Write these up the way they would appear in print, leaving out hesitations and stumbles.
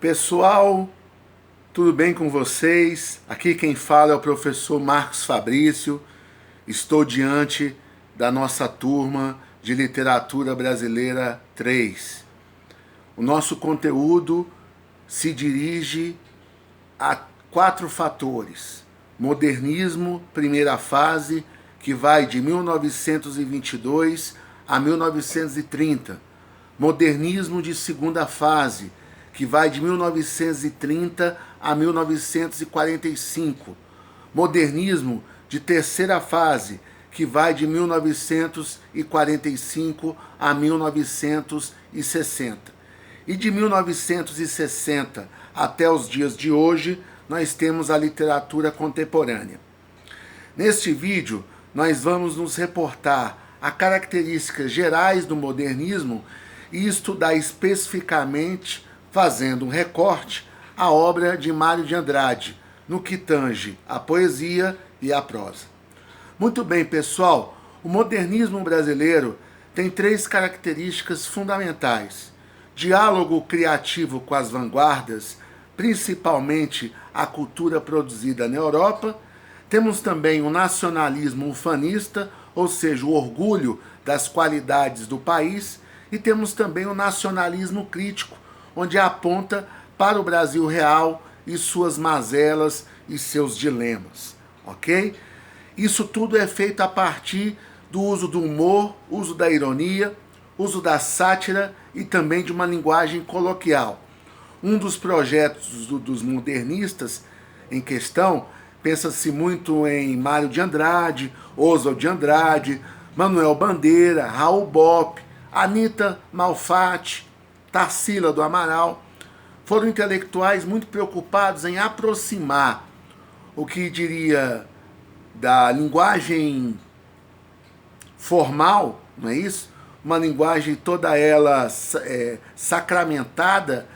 Pessoal, tudo bem com vocês? Aqui quem fala é o professor Marcos Fabrício. Estou diante da nossa turma de Literatura Brasileira 3. O nosso conteúdo se dirige a 4 fatores. Modernismo, primeira fase, que vai de 1922 a 1930. Modernismo de segunda fase, que vai de 1930 a 1945. Modernismo de terceira fase, que vai de 1945 a 1960. E de 1960 até os dias de hoje, nós temos a literatura contemporânea. Neste vídeo, nós vamos nos reportar a características gerais do modernismo e estudar especificamente, fazendo um recorte, a obra de Mário de Andrade, no que tange a poesia e a prosa. Muito bem, pessoal, o modernismo brasileiro tem 3 características fundamentais: diálogo criativo com as vanguardas, principalmente a cultura produzida na Europa. Temos também o nacionalismo ufanista, ou seja, o orgulho das qualidades do país, e temos também o nacionalismo crítico, onde aponta para o Brasil real e suas mazelas e seus dilemas, ok? Isso tudo é feito a partir do uso do humor, uso da ironia, uso da sátira e também de uma linguagem coloquial. Um dos projetos dos modernistas em questão, pensa-se muito em Mário de Andrade, Oswald de Andrade, Manuel Bandeira, Raul Bopp, Anita Malfatti, Tarsila do Amaral. Foram intelectuais muito preocupados em aproximar o que diria da linguagem formal, não é isso? Uma linguagem toda ela sacramentada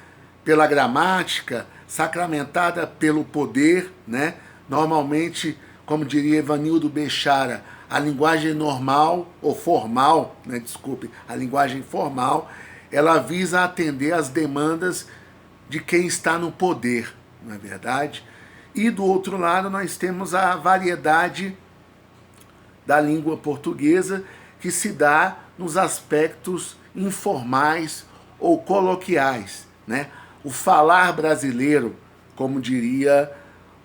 pela gramática, sacramentada pelo poder, né? Normalmente, como diria Evanildo Bechara, a linguagem normal, ou formal, né? Desculpe, a linguagem formal, ela visa atender às demandas de quem está no poder, não é verdade? E do outro lado nós temos a variedade da língua portuguesa que se dá nos aspectos informais ou coloquiais, né? O falar brasileiro, como diria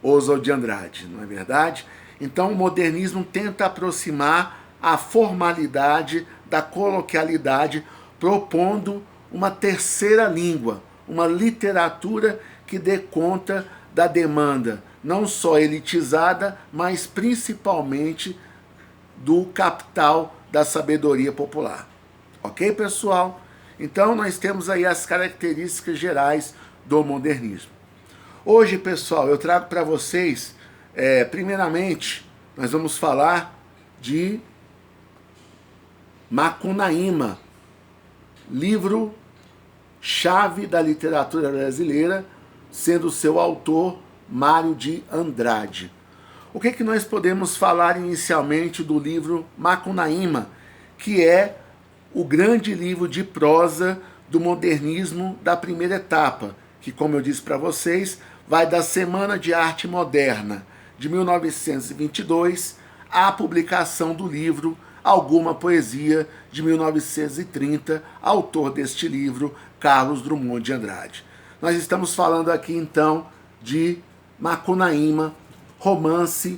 Oswald de Andrade, não é verdade? Então o modernismo tenta aproximar a formalidade da coloquialidade, propondo uma terceira língua, uma literatura que dê conta da demanda, não só elitizada, mas principalmente do capital da sabedoria popular. Ok, pessoal? Então nós temos aí as características gerais do modernismo. Hoje, pessoal, eu trago para vocês, primeiramente, nós vamos falar de Macunaíma, livro-chave da literatura brasileira, sendo seu autor Mário de Andrade. O que nós podemos falar inicialmente do livro Macunaíma, que é o grande livro de prosa do modernismo da primeira etapa, que, como eu disse para vocês, vai da Semana de Arte Moderna, de 1922, à publicação do livro Alguma Poesia, de 1930, autor deste livro, Carlos Drummond de Andrade. Nós estamos falando aqui, então, de Macunaíma, romance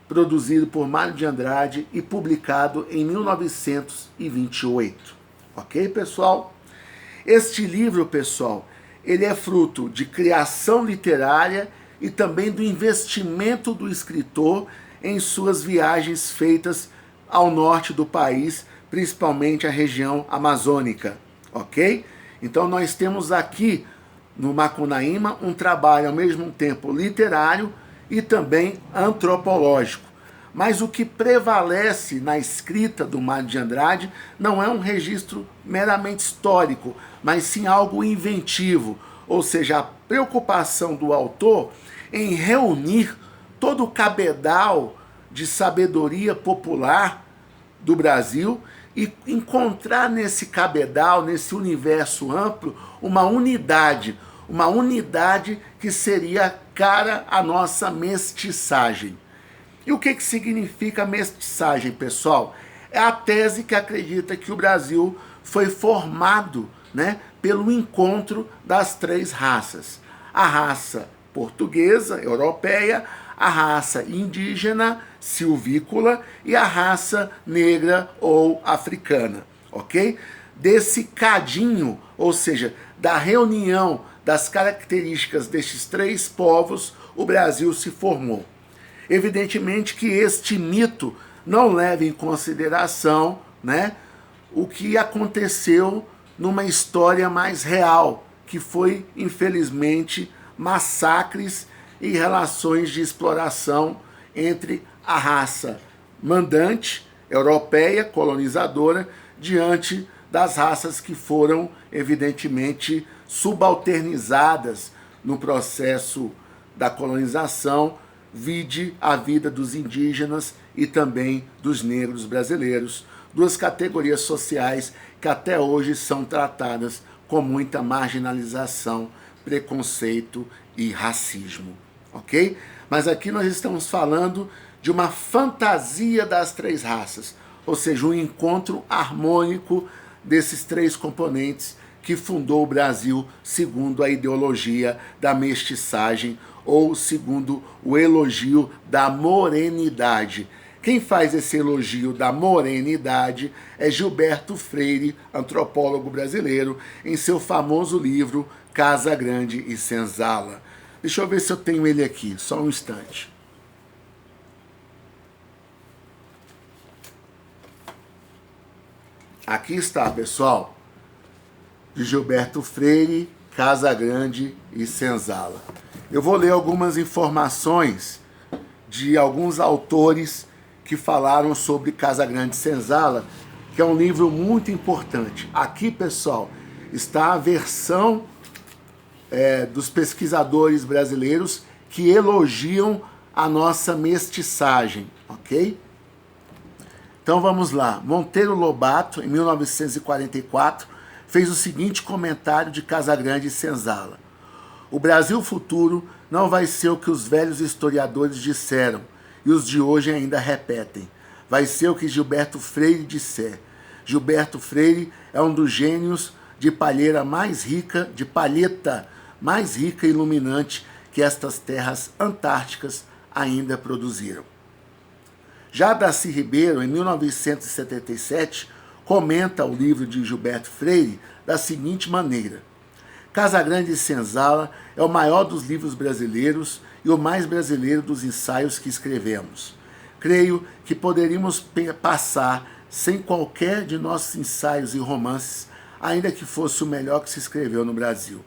produzido por Mário de Andrade e publicado em 1928. Ok, pessoal? Este livro, pessoal, ele é fruto de criação literária e também do investimento do escritor em suas viagens feitas ao norte do país, principalmente a região amazônica, ok? Então nós temos aqui no Macunaíma um trabalho ao mesmo tempo literário e também antropológico. Mas o que prevalece na escrita do Mário de Andrade não é um registro meramente histórico, mas sim algo inventivo, ou seja, a preocupação do autor em reunir todo o cabedal de sabedoria popular do Brasil e encontrar nesse cabedal, nesse universo amplo, uma unidade que seria cara à nossa mestiçagem. E o que significa mestiçagem, pessoal? É a tese que acredita que o Brasil foi formado, né, pelo encontro das três raças. A raça portuguesa, europeia, a raça indígena, silvícola, e a raça negra ou africana, ok? Desse cadinho, ou seja, da reunião das características destes três povos, o Brasil se formou. Evidentemente que este mito não leva em consideração, né, o que aconteceu numa história mais real, que foi, infelizmente, massacres e relações de exploração entre a raça mandante, europeia, colonizadora, diante das raças que foram, evidentemente, subalternizadas no processo da colonização, vide a vida dos indígenas e também dos negros brasileiros, duas categorias sociais que até hoje são tratadas com muita marginalização, preconceito e racismo, ok? Mas aqui nós estamos falando de uma fantasia das três raças, ou seja, um encontro harmônico desses três componentes que fundou o Brasil segundo a ideologia da mestiçagem ou segundo o elogio da morenidade. Quem faz esse elogio da morenidade é Gilberto Freire, antropólogo brasileiro, em seu famoso livro Casa Grande e Senzala. Deixa eu ver se eu tenho ele aqui, só um instante. Aqui está, pessoal, de Gilberto Freire, Casa Grande e Senzala. Eu vou ler algumas informações de alguns autores que falaram sobre Casa Grande e Senzala, que é um livro muito importante. Aqui, pessoal, está a versão dos pesquisadores brasileiros que elogiam a nossa mestiçagem, ok? Então vamos lá. Monteiro Lobato, em 1944, fez o seguinte comentário de Casa Grande e Senzala: o Brasil futuro não vai ser o que os velhos historiadores disseram e os de hoje ainda repetem. Vai ser o que Gilberto Freire disser. Gilberto Freire é um dos gênios de palheta mais rica e iluminante que estas terras antárticas ainda produziram. Já Darcy Ribeiro, em 1977, comenta o livro de Gilberto Freire da seguinte maneira: Casa Grande e Senzala é o maior dos livros brasileiros e o mais brasileiro dos ensaios que escrevemos. Creio que poderíamos passar sem qualquer de nossos ensaios e romances, ainda que fosse o melhor que se escreveu no Brasil.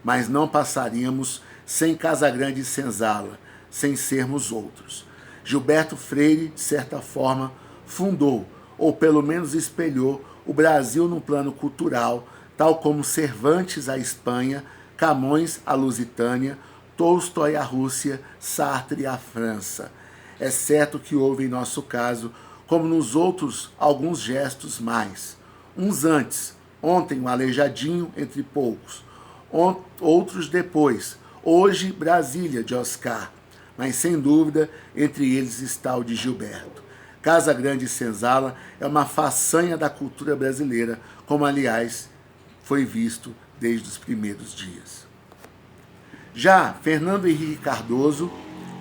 Mas não passaríamos sem Casa Grande e Senzala, sem sermos outros. Gilberto Freire, de certa forma, fundou, ou pelo menos espelhou, o Brasil no plano cultural, tal como Cervantes à Espanha, Camões à Lusitânia, Tolstói à Rússia, Sartre à França. É certo que houve em nosso caso, como nos outros, alguns gestos mais. Uns antes, ontem um aleijadinho entre poucos, outros depois, hoje Brasília de Oscar, mas sem dúvida entre eles está o de Gilberto. Casa Grande e Senzala é uma façanha da cultura brasileira, como aliás foi visto desde os primeiros dias. Já Fernando Henrique Cardoso,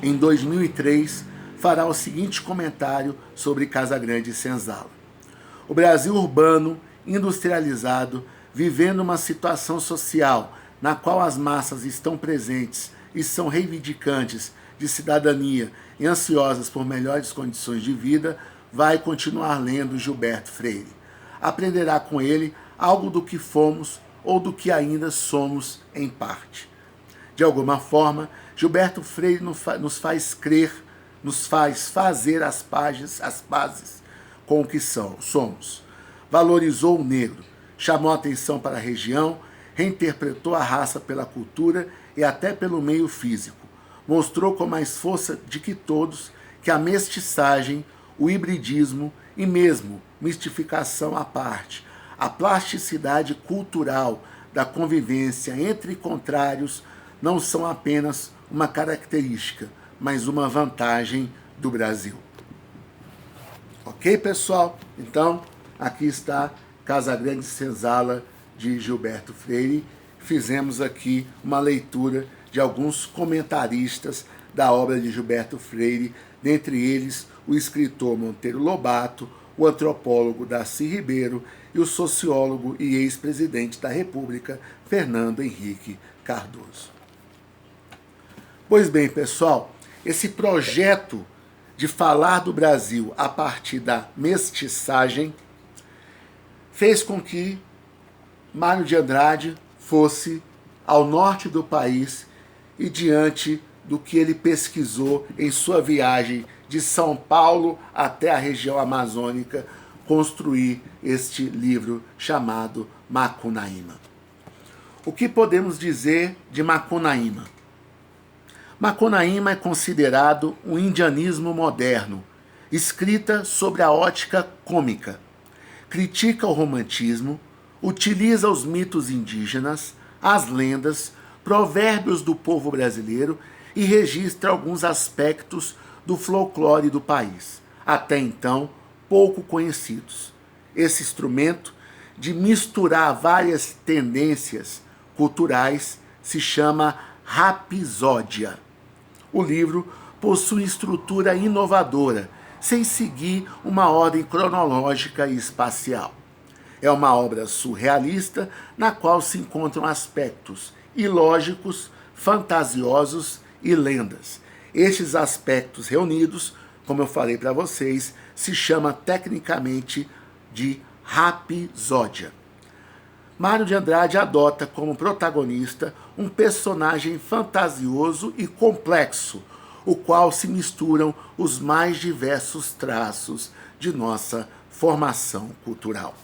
em 2003, fará o seguinte comentário sobre Casa Grande e Senzala: o Brasil urbano, industrializado, vivendo uma situação social na qual as massas estão presentes e são reivindicantes de cidadania e ansiosas por melhores condições de vida, vai continuar lendo Gilberto Freire. Aprenderá com ele algo do que fomos ou do que ainda somos em parte. De alguma forma, Gilberto Freire nos faz crer, nos faz fazer as pazes com o que somos. Valorizou o negro, chamou a atenção para a região, reinterpretou a raça pela cultura e até pelo meio físico. Mostrou com mais força de que todos que a mestiçagem, o hibridismo e mesmo mistificação à parte, a plasticidade cultural da convivência entre contrários não são apenas uma característica, mas uma vantagem do Brasil. Ok, pessoal? Então, aqui está Casagrande Senzala, de Gilberto Freire. Fizemos aqui uma leitura de alguns comentaristas da obra de Gilberto Freire, dentre eles o escritor Monteiro Lobato, o antropólogo Darcy Ribeiro e o sociólogo e ex-presidente da República, Fernando Henrique Cardoso. Pois bem, pessoal, esse projeto de falar do Brasil a partir da mestiçagem fez com que Mário de Andrade fosse ao norte do país e, diante do que ele pesquisou em sua viagem de São Paulo até a região amazônica, construir este livro chamado Macunaíma. O que podemos dizer de Macunaíma? Macunaíma é considerado um indianismo moderno, escrita sobre a ótica cômica. Critica o romantismo, utiliza os mitos indígenas, as lendas, provérbios do povo brasileiro e registra alguns aspectos do folclore do país, até então pouco conhecidos. Esse instrumento de misturar várias tendências culturais se chama rapsódia. O livro possui estrutura inovadora, sem seguir uma ordem cronológica e espacial. É uma obra surrealista na qual se encontram aspectos ilógicos, fantasiosos e lendas. Estes aspectos reunidos, como eu falei para vocês, se chama tecnicamente de rapsódia. Mário de Andrade adota como protagonista um personagem fantasioso e complexo, o qual se misturam os mais diversos traços de nossa formação cultural.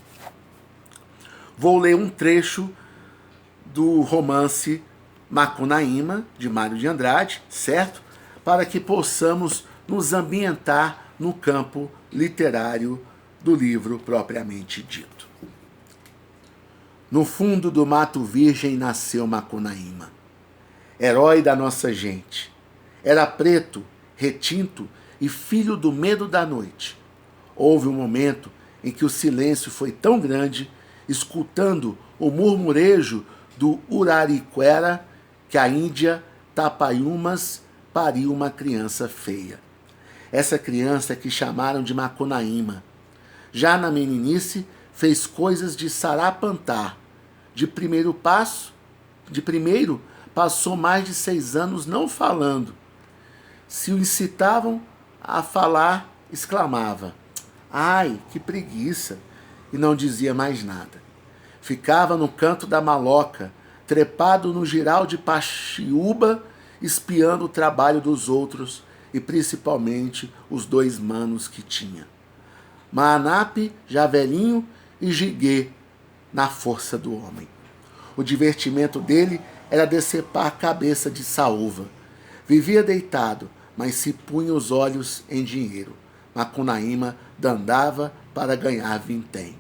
Vou ler um trecho do romance Macunaíma, de Mário de Andrade, certo? Para que possamos nos ambientar no campo literário do livro propriamente dito. No fundo do mato virgem nasceu Macunaíma, herói da nossa gente. Era preto, retinto e filho do medo da noite. Houve um momento em que o silêncio foi tão grande, escutando o murmurejo do Urariquera, que a Índia Tapaiumas pariu uma criança feia. Essa criança que chamaram de Macunaíma. Já na meninice, fez coisas de sarapantar. De primeiro, passou mais de 6 anos não falando. Se o incitavam a falar, exclamava: "Ai, que preguiça!" e não dizia mais nada. Ficava no canto da maloca, trepado no giral de Paxiúba, espiando o trabalho dos outros e principalmente os 2 manos que tinha. Maanape, já velhinho, e Jiguê, na força do homem. O divertimento dele era decepar a cabeça de saúva. Vivia deitado, mas se punha os olhos em dinheiro. Macunaíma dandava para ganhar vintém.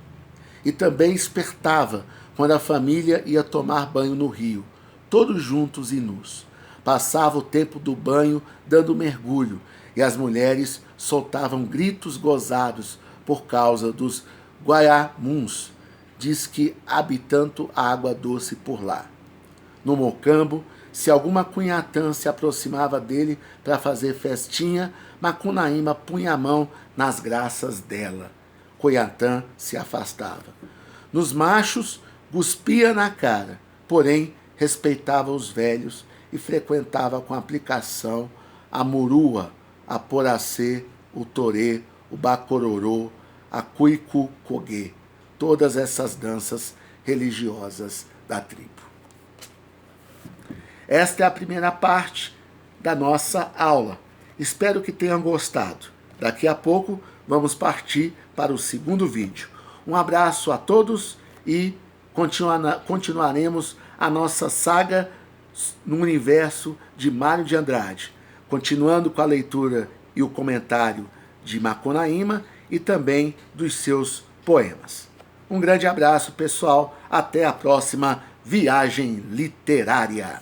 E também espertava quando a família ia tomar banho no rio, todos juntos e nus. Passava o tempo do banho dando mergulho, e as mulheres soltavam gritos gozados por causa dos guaiamuns, diz que habitando a água doce por lá. No Mocambo, se alguma cunhatã se aproximava dele para fazer festinha, Macunaíma punha a mão nas graças dela. Cunhatã se afastava. Nos machos, cuspia na cara, porém respeitava os velhos e frequentava com aplicação a murua, a poracê, o torê, o bacororô, a cuicucoguê, todas essas danças religiosas da tribo. Esta é a primeira parte da nossa aula. Espero que tenham gostado. Daqui a pouco vamos partir para o segundo vídeo. Um abraço a todos e continuaremos a nossa saga no universo de Mário de Andrade, continuando com a leitura e o comentário de Macunaíma e também dos seus poemas. Um grande abraço, pessoal. Até a próxima viagem literária.